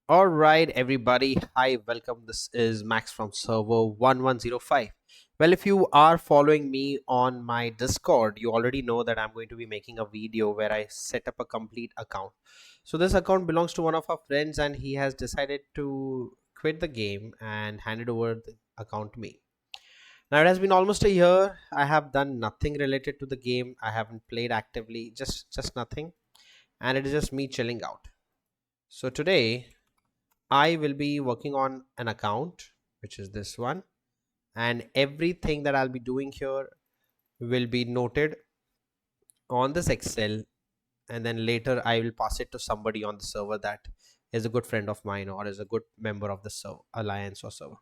All right, everybody. Hi, welcome. This is Max from server 1105. Well, if you are following me on my Discord, you already know that I'm going to be making a video where I set up a complete account. So, this account belongs to one of our friends, and he has decided to quit the game and handed over the account to me. Now, it has been almost a year. I have done nothing related to the game. I haven't played actively, just nothing, and it is just me chilling out. So, today I will be working on an account, which is this one, and everything that I'll be doing here will be noted on this Excel, and then later I will pass it to somebody on the server that is a good friend of mine or is a good member of the server, alliance or server.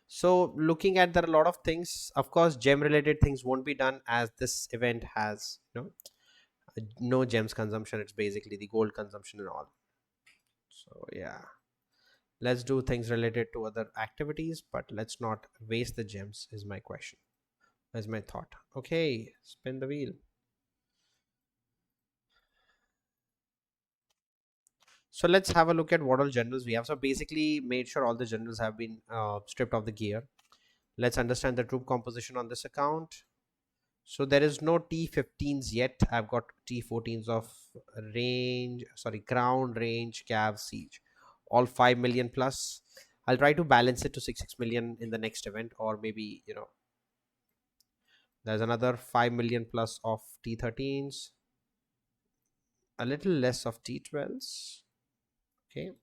So looking at there are a lot of things. Of course, gem related things won't be done as this event has no gems consumption. It's basically the gold consumption and all. So yeah. Let's do things related to other activities, but let's not waste the gems, is my question, is my thought. Okay, spin the wheel. So let's have a look at what all generals we have. So basically made sure all the generals have been stripped of the gear. Let's understand the troop composition on this account. So there is no T15s yet. I've got T14s of range, sorry, ground, range, cav, siege, all 5 million plus. I'll try to balance it to 6 million in the next event, or maybe there's another 5 million plus of T13s, a little less of T12s. Okay,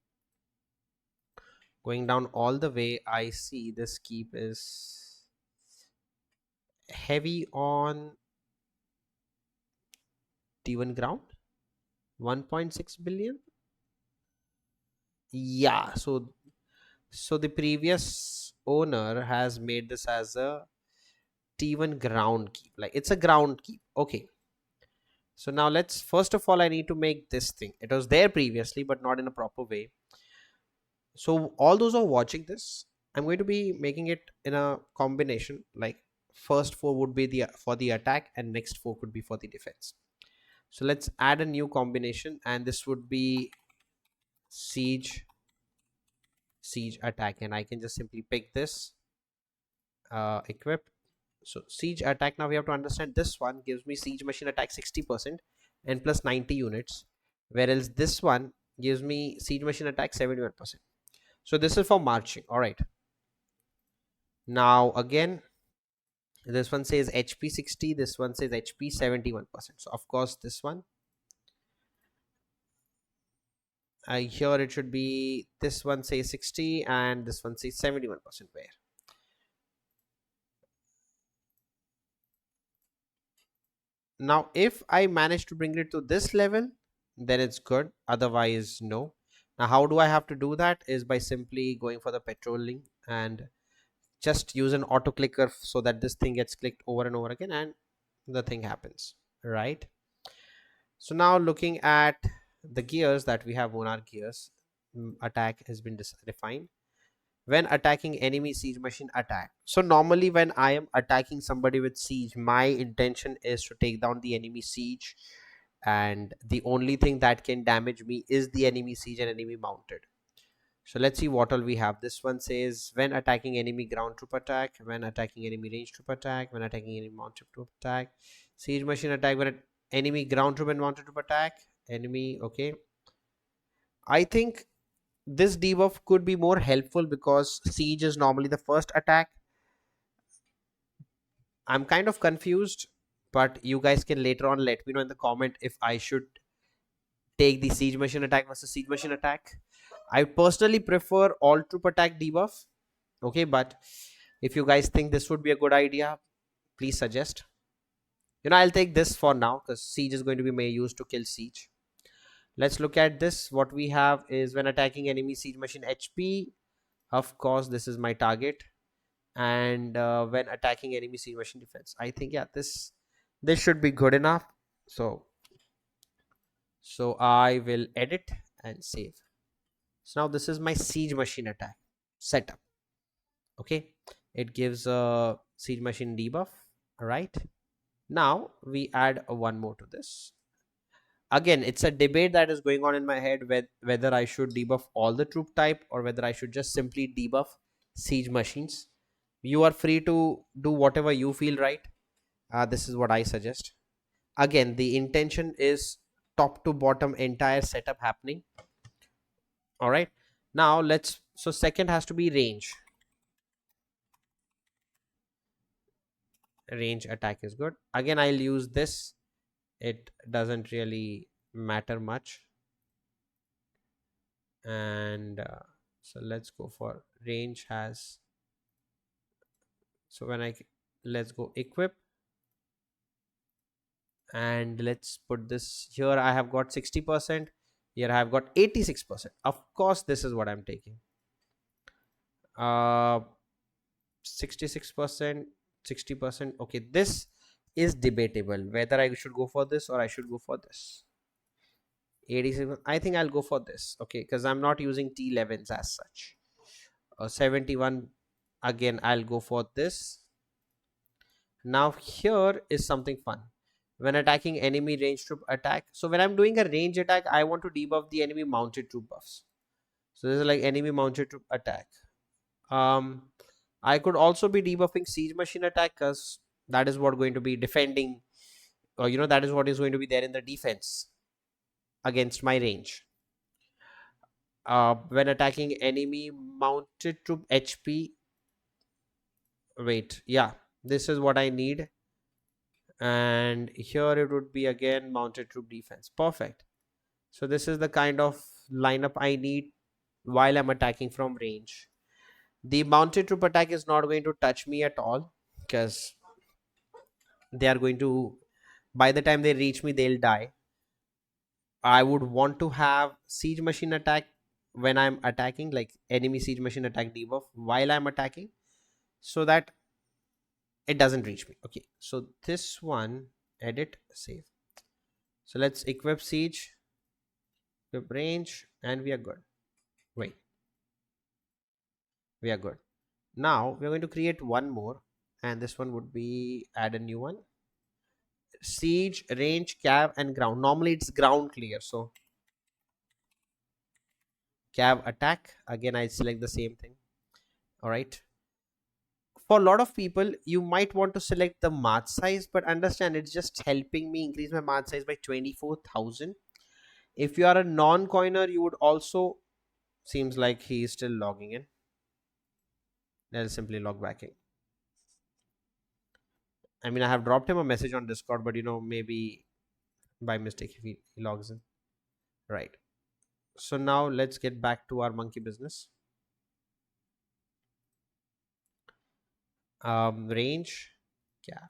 going down all the way, I see this keep is heavy on T1 ground, 1.6 billion. Yeah, so the previous owner has made this as a T1 ground keep, like it's a ground keep. Okay, so now let's, first of all, I need to make this thing. It was there previously but not in a proper way. So all those who are watching this, I'm going to be making it in a combination, like first four would be the for the attack and next four could be for the defense. So let's add a new combination, and this would be siege, siege, attack, and I can just simply pick this, equip. So siege attack, now we have to understand this one gives me siege machine attack 60% and plus 90 units, whereas this one gives me siege machine attack 71%. So this is for marching. All right, now again, this one says HP 60, this one says HP 71%. So of course this one, here it should be, this one says 60 and this one says 71%. Where now if I manage to bring it to this level, then it's good, otherwise no. Now how do I have to do that is by simply going for the patrolling and just use an auto clicker so that this thing gets clicked over and over again and the thing happens, right? So now looking at the gears that we have, Monarch gears, attack has been defined. When attacking enemy siege machine attack. So normally when I am attacking somebody with siege, my intention is to take down the enemy siege, and the only thing that can damage me is the enemy siege and enemy mounted. So let's see what all we have. This one says when attacking enemy ground troop attack, when attacking enemy range troop attack, when attacking enemy mounted troop attack, siege machine attack, when enemy ground troop and mounted troop attack, enemy. Okay, I think this debuff could be more helpful because siege is normally the first attack. I'm kind of confused, but you guys can later on let me know in the comment if I should take the siege machine attack versus siege machine attack. I personally prefer all troop attack debuff. Okay, but if you guys think this would be a good idea, please suggest. I'll take this for now because siege is going to be used to kill siege. Let's look at this. What we have is when attacking enemy siege machine HP. Of course, this is my target. And when attacking enemy siege machine defense, I think, yeah, this should be good enough. So I will edit and save. So now this is my siege machine attack setup. Okay, it gives a siege machine debuff. All right, now we add one more to this. Again, it's a debate that is going on in my head whether I should debuff all the troop type or whether I should just simply debuff siege machines. You are free to do whatever you feel right. This is what I suggest. Again, the intention is top to bottom entire setup happening. All right. Now let's, so second has to be range. Range attack is good. Again, I'll use this. It doesn't really matter much. And so let's go for range has, so when I, let's go equip, and let's put this here. I have got 60%. Here I have got 86%. Of course, this is what I'm taking. 66%, 60%. Okay, this is debatable whether I should go for this or I should go for this. 87, I think I'll go for this. Okay, because I'm not using T11s as such. 71, again I'll go for this. Now here is something fun. When attacking enemy range troop attack, so when I'm doing a range attack, I want to debuff the enemy mounted troop buffs. So this is like enemy mounted troop attack. I could also be debuffing siege machine attack, because that is what going to be defending, or that is what is going to be there in the defense against my range. When attacking enemy mounted troop HP, wait, yeah, this is what I need. And here it would be again mounted troop defense. Perfect. So this is the kind of lineup I need while I'm attacking from range. The mounted troop attack is not going to touch me at all, because they are going to, by the time they reach me, they'll die. I would want to have siege machine attack when I'm attacking, like enemy siege machine attack debuff while I'm attacking, so that it doesn't reach me. Okay, so this one, edit, save. So let's equip siege, equip range, and we are good. Wait, we are good. Now we're going to create one more, and this one would be, add a new one. Siege, range, cav, and ground. Normally it's ground clear, so cav attack. Again, I select the same thing. All right. For a lot of people, you might want to select the march size, but understand it's just helping me increase my march size by 24,000. If you are a non-coiner, you would also, seems like he is still logging in. I'll simply log back in. I mean, I have dropped him a message on Discord, but maybe by mistake if he logs in. Right. So now let's get back to our monkey business. Range, yeah.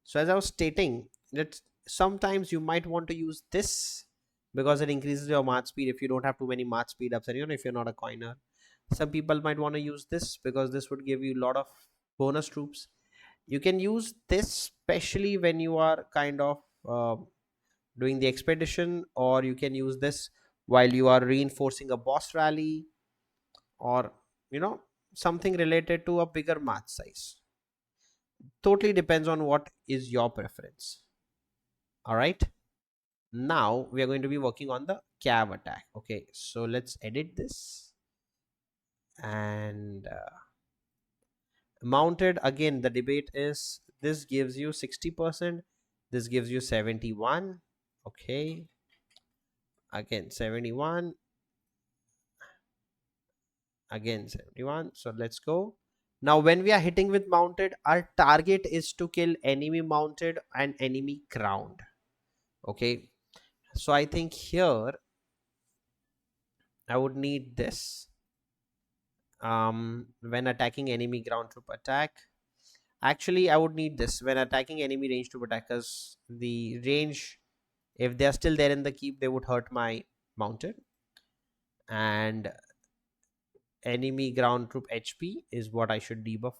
So as I was stating, that sometimes you might want to use this because it increases your march speed if you don't have too many march speed ups, and if you're not a coiner. Some people might want to use this because this would give you a lot of bonus troops. You can use this especially when you are kind of doing the expedition, or you can use this while you are reinforcing a boss rally, or something related to a bigger march size. Totally depends on what is your preference. All right, now we are going to be working on the cav attack. Okay, so let's edit this. And mounted, again the debate is, this gives you 60%, this gives you 71. Okay, again 71, again 71. So let's go. Now when we are hitting with mounted, our target is to kill enemy mounted and enemy ground. Okay, so I think here I would need this. When attacking enemy ground troop attack, actually I would need this when attacking enemy range troop attackers. The range, if they are still there in the keep, they would hurt my mounted, and enemy ground troop HP is what I should debuff.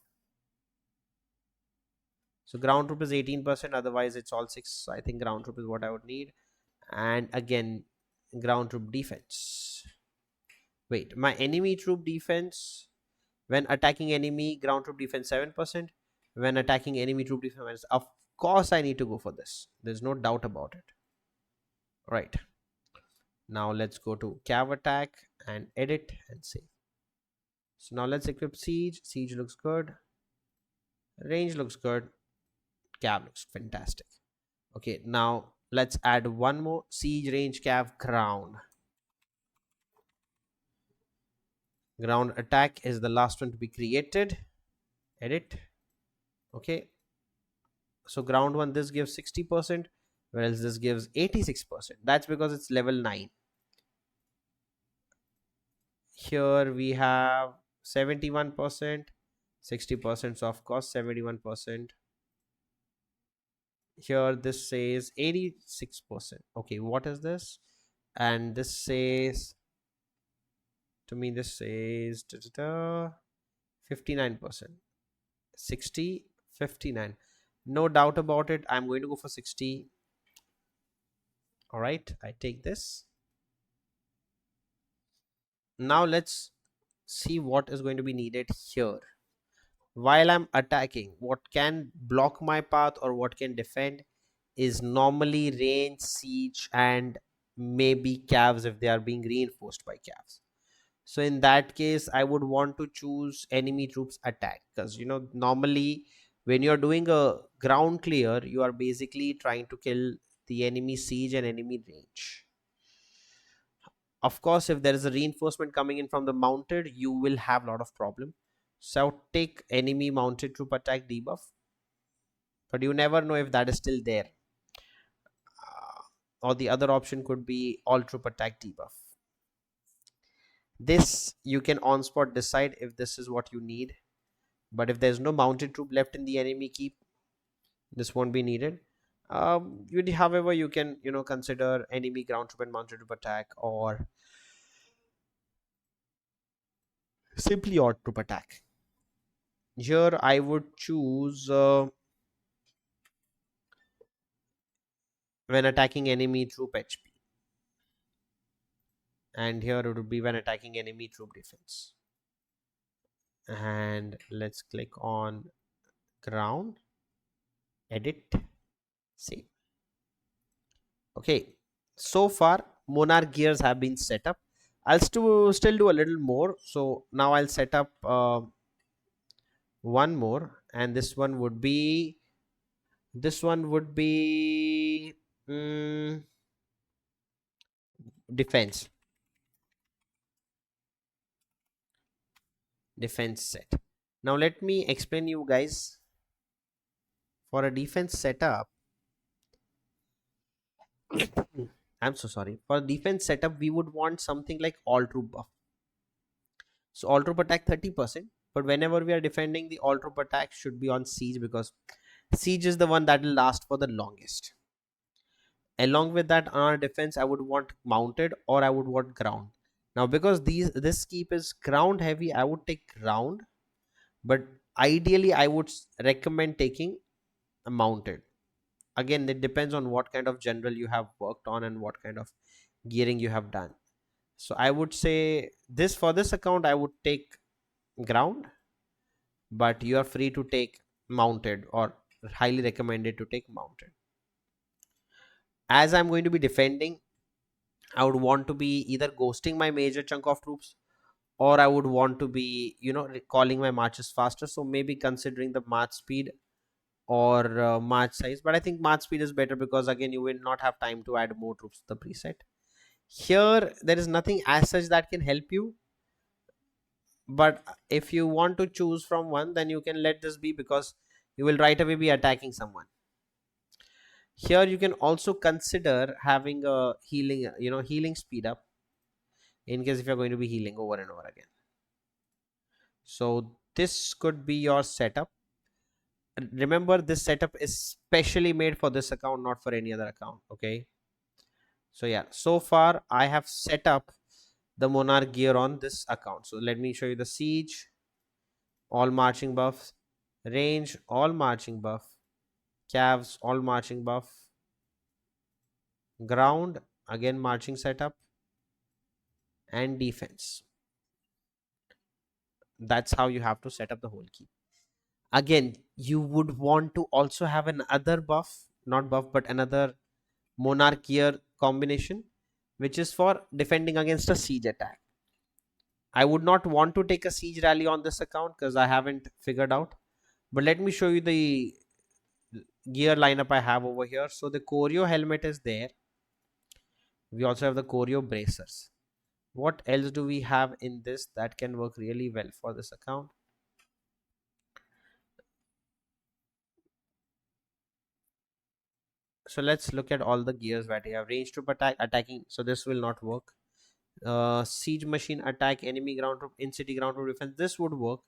So ground troop is 18%, otherwise it's all 6. So I think ground troop is what I would need. And again, ground troop defense. Wait, my enemy troop defense, when attacking enemy ground troop defense 7%, when attacking enemy troop defense, of course I need to go for this. There's no doubt about it. Right. Now let's go to cav attack and edit and save. So now let's equip siege. Siege looks good. Range looks good. Cav looks fantastic. Okay, now let's add one more siege, range, cav, ground. Ground attack is the last one to be created. Edit. Okay, so ground one, this gives 60%, whereas this gives 86%. That's because it's level 9. Here we have 71%, 60% of cost, 71%. Here this says 86%. Okay, what is this? And this says, to me this says 59%. 60, 59. No doubt about it, I'm going to go for 60. All right, I take this. Now let's see what is going to be needed here. While I'm attacking, what can block my path or what can defend is normally range, siege, and maybe calves if they are being reinforced by calves. So in that case, I would want to choose enemy troops attack, because normally when you're doing a ground clear, you are basically trying to kill the enemy siege and enemy range. Of course, if there is a reinforcement coming in from the mounted, you will have a lot of problem. So take enemy mounted troop attack debuff, but you never know if that is still there. Or the other option could be all troop attack debuff. This you can on spot decide if this is what you need, but if there's no mounted troop left in the enemy keep, this won't be needed. However, you can consider enemy ground troop and mounted troop attack, or simply odd troop attack. Here I would choose when attacking enemy troop HP, and here it would be when attacking enemy troop defense. And let's click on ground, edit, save. Okay, so far Monarch gears have been set up. I'll still do a little more. So now I'll set up one more, and this one would be defense set. Now let me explain you guys. For a defense setup, I'm so sorry. For a defense setup, we would want something like all troop buff. So all troop attack 30%, but whenever we are defending, the all troop attack should be on siege, because siege is the one that will last for the longest. Along with that, on our defense, I would want mounted or I would want ground. Now because this keep is ground heavy, I would take ground, but ideally I would recommend taking a mounted. Again, it depends on what kind of general you have worked on and what kind of gearing you have done. So I would say this, for this account I would take ground, but you are free to take mounted, or highly recommended to take mounted. As I'm going to be defending, I would want to be either ghosting my major chunk of troops, or I would want to be recalling my marches faster. So maybe considering the march speed or march size, but I think march speed is better, because again you will not have time to add more troops to the preset. Here there is nothing as such that can help you, but if you want to choose from one, then you can let this be, because you will right away be attacking someone. Here you can also consider having a healing speed up, in case if you're going to be healing over and over again. So this could be your setup. Remember, this setup is specially made for this account, not for any other account. Okay, so yeah, so far I have set up the Monarch gear on this account. So let me show you the siege, all marching buffs, range, all marching buff, calves, all marching buff, ground, again marching setup, and defense. That's how you have to set up the whole key. Again, you would want to also have another buff, not buff, but another Monarch gear combination, which is for defending against a siege attack. I would not want to take a siege rally on this account because I haven't figured out. But let me show you the gear lineup I have over here. So the Choreo helmet is there. We also have the Choreo bracers. What else do we have in this that can work really well for this account? So let's look at all the gears that we have. Range troop attack, attacking. So this will not work. Siege machine attack, enemy ground troop, in city ground troop defense. This would work.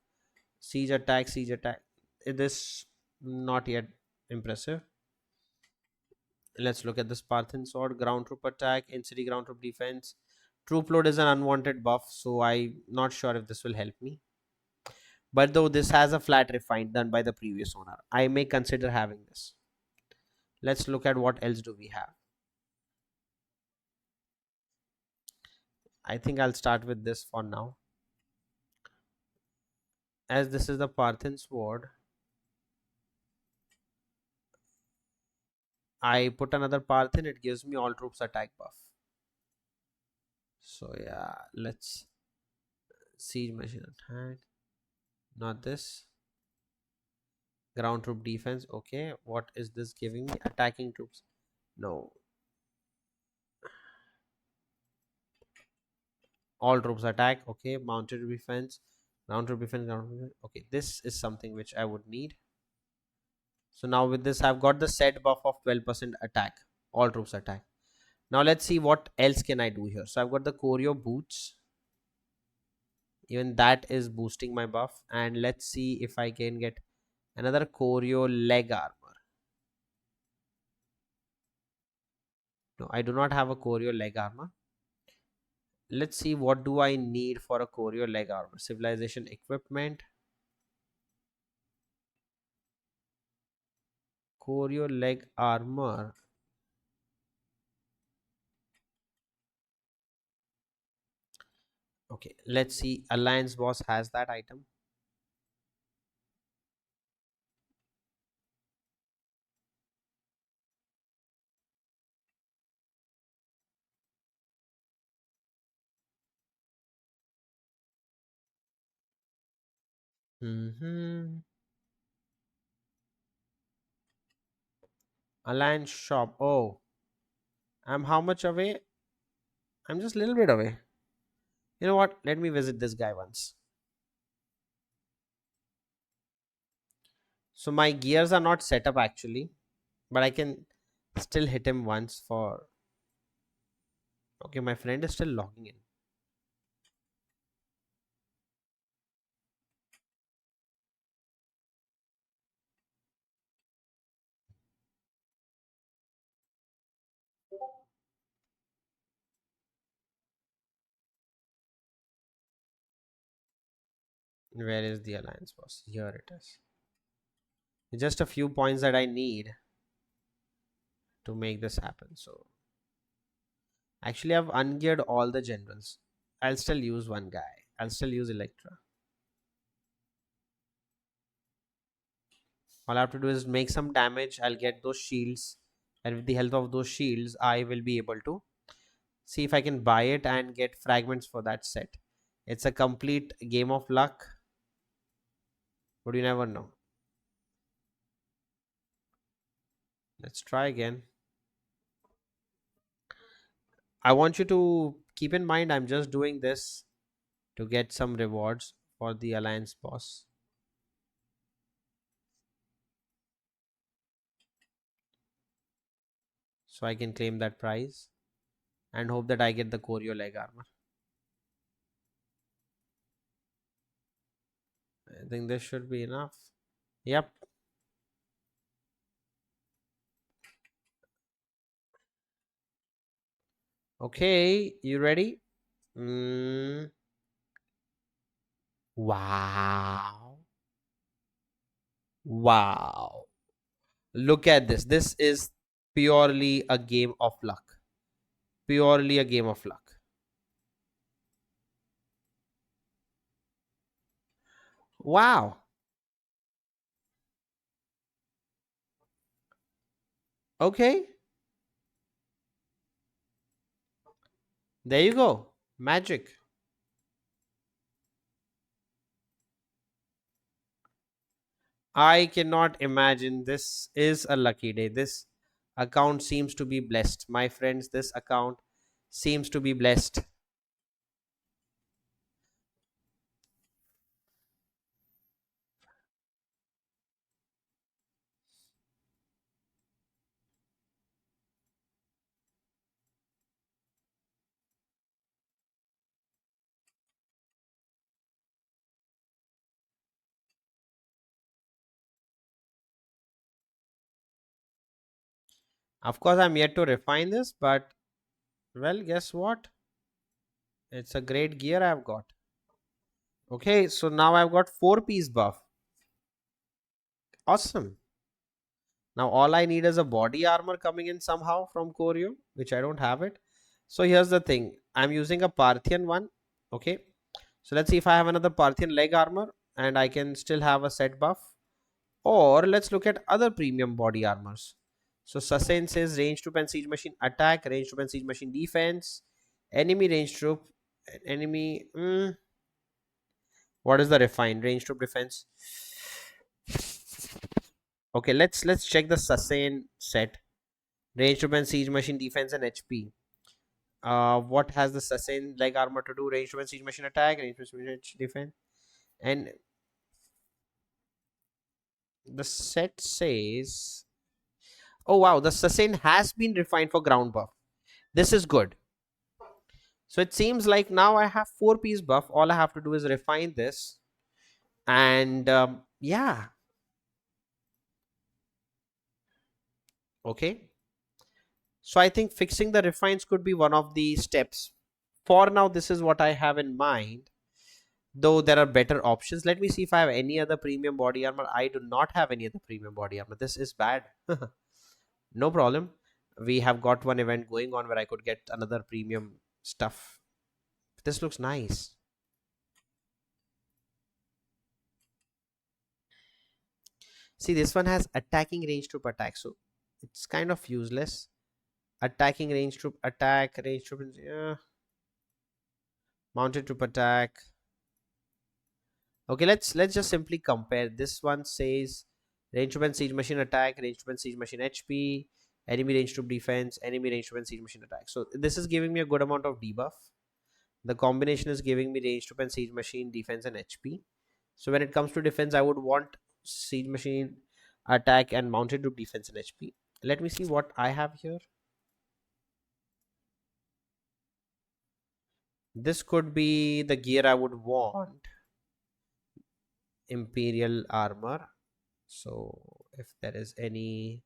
Siege attack, siege attack. This not yet impressive. Let's look at the Spartan sword, ground troop attack, in city ground troop defense. Troop load is an unwanted buff, so I'm not sure if this will help me. But though this has a flat refine done by the previous owner, I may consider having this. Let's look at what else do we have. I think I'll start with this for now. As this is the Parthian sword, I put another Parthian, it gives me all troops attack buff. So yeah, let's siege machine attack. Not this. Ground troop defense. Okay, what is this giving me? Attacking troops. No. All troops attack. Okay, mounted defense. Ground troop defense. Ground troop defense. Okay, this is something which I would need. So now with this, I've got the set buff of 12% attack. All troops attack. Now let's see what else can I do here. So I've got the Choreo boots. Even that is boosting my buff. And let's see if I can get another Choreo leg armor. No, I do not have a Choreo leg armor. Let's see what do I need for a Choreo leg armor. Civilization equipment. Choreo leg armor. Okay, let's see. Alliance boss has that item. Alliance shop. Oh, I'm how much away? I'm just a little bit away. You know what? Let me visit this guy once. So my gears are not set up actually, but I can still hit him once for. Okay, my friend is still logging in. Where is the alliance boss? Here it is. Just a few points that I need to make this happen. So actually, I've ungeared all the generals. I'll still use one guy. I'll still use Electra. All I have to do is make some damage. I'll get those shields. And with the help of those shields, I will be able to see if I can buy it and get fragments for that set. It's a complete game of luck, but you never know. Let's try again. I want you to keep in mind I'm just doing this to get some rewards for the alliance boss. So I can claim that prize and hope that I get the Choreo leg armor. I think this should be enough. Yep. Okay, you ready? Wow. Wow. Look at this. This is purely a game of luck. Purely a game of luck. Wow. Okay, there you go. Magic. I cannot imagine. This is a lucky day. This account seems to be blessed. My friends, this account seems to be blessed. Of course, I'm yet to refine this, but well, guess what? It's a great gear I've got. Okay, so now I've got 4 piece buff. Awesome. Now all I need is a body armor coming in somehow from Koryo, which I don't have it. So here's the thing. I'm using a Parthian one. Okay. So let's see if I have another Parthian leg armor and I can still have a set buff. Or let's look at other premium body armors. So Sustain says range troop and siege machine attack, range troop and siege machine defense, enemy range troop, enemy. What is the refined range troop defense? Okay, let's check the Sustain set. Range troop and siege machine defense and HP. What has the sustain leg armor to do? Range troop and siege machine attack, range troop and defense, and the set says, "Oh wow, the sustain has been refined for ground buff. This is good." So it seems like now I have 4 piece buff. All I have to do is refine this, and yeah, okay. So I think fixing the refines could be one of the steps. For now, this is what I have in mind. Though there are better options. Let me see if I have any other premium body armor. I do not have any other premium body armor. This is bad. No problem. We have got one event going on where I could get another premium stuff. This looks nice. See, this one has attacking range troop attack, so it's kind of useless. Attacking range troop attack, range troop, mounted troop attack. Okay, let's just simply compare. This one says range troop and siege machine attack, range troop and siege machine HP, enemy range troop defense, enemy range troop and siege machine attack. So this is giving me a good amount of debuff. The combination is giving me range troop and siege machine defense and HP. So when it comes to defense, I would want siege machine attack and mounted troop defense and HP. Let me see what I have here. This could be the gear I would want. Imperial armor. So if there is any.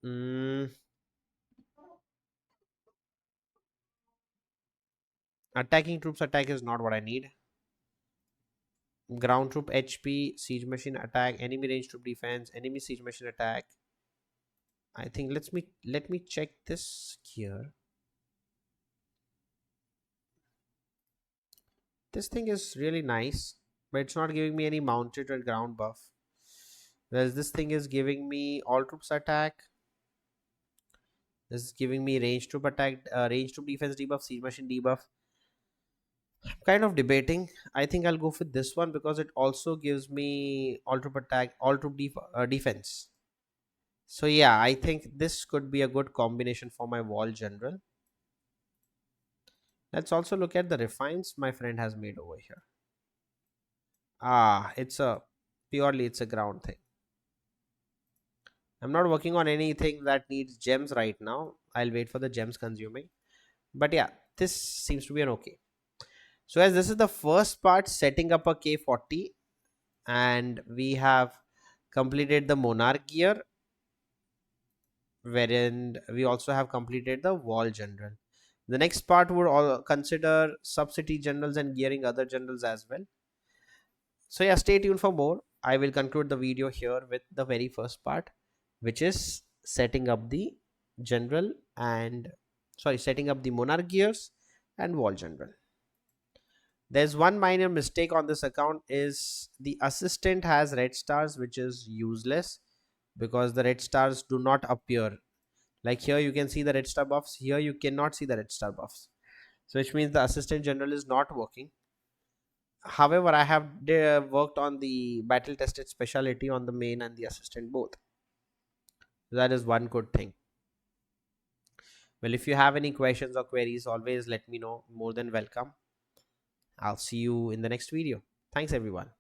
Mm, attacking troops attack is not what I need. Ground troop HP, siege machine attack, enemy range troop defense, enemy siege machine attack. I think let me check this here. This thing is really nice, but it's not giving me any mounted or ground buff. Whereas this thing is giving me all troops attack. This is giving me range troop attack, range troop defense debuff, siege machine debuff. I'm kind of debating. I think I'll go for this one because it also gives me all troop attack, all troop defense. So yeah, I think this could be a good combination for my wall general. Let's also look at the refines my friend has made over here. It's a purely it's a ground thing. I'm not working on anything that needs gems right now. I'll wait for the gems consuming. But yeah, this seems to be an okay. So as this is the first part, setting up a K40, and we have completed the Monarch gear, wherein we also have completed the wall general. The next part would all consider sub-city generals and gearing other generals as well. So yeah, stay tuned for more. I will conclude the video here with the very first part, which is setting up the general and setting up the monarch gears and wall general. There's one minor mistake on this account is the assistant has red stars, which is useless because the red stars do not appear. Like here you can see the red star buffs, here you cannot see the red star buffs. So which means the assistant general is not working. However, I have worked on the battle tested specialty on the main and the assistant both. That is one good thing. Well, if you have any questions or queries, always let me know. More than welcome. I'll see you in the next video. Thanks everyone.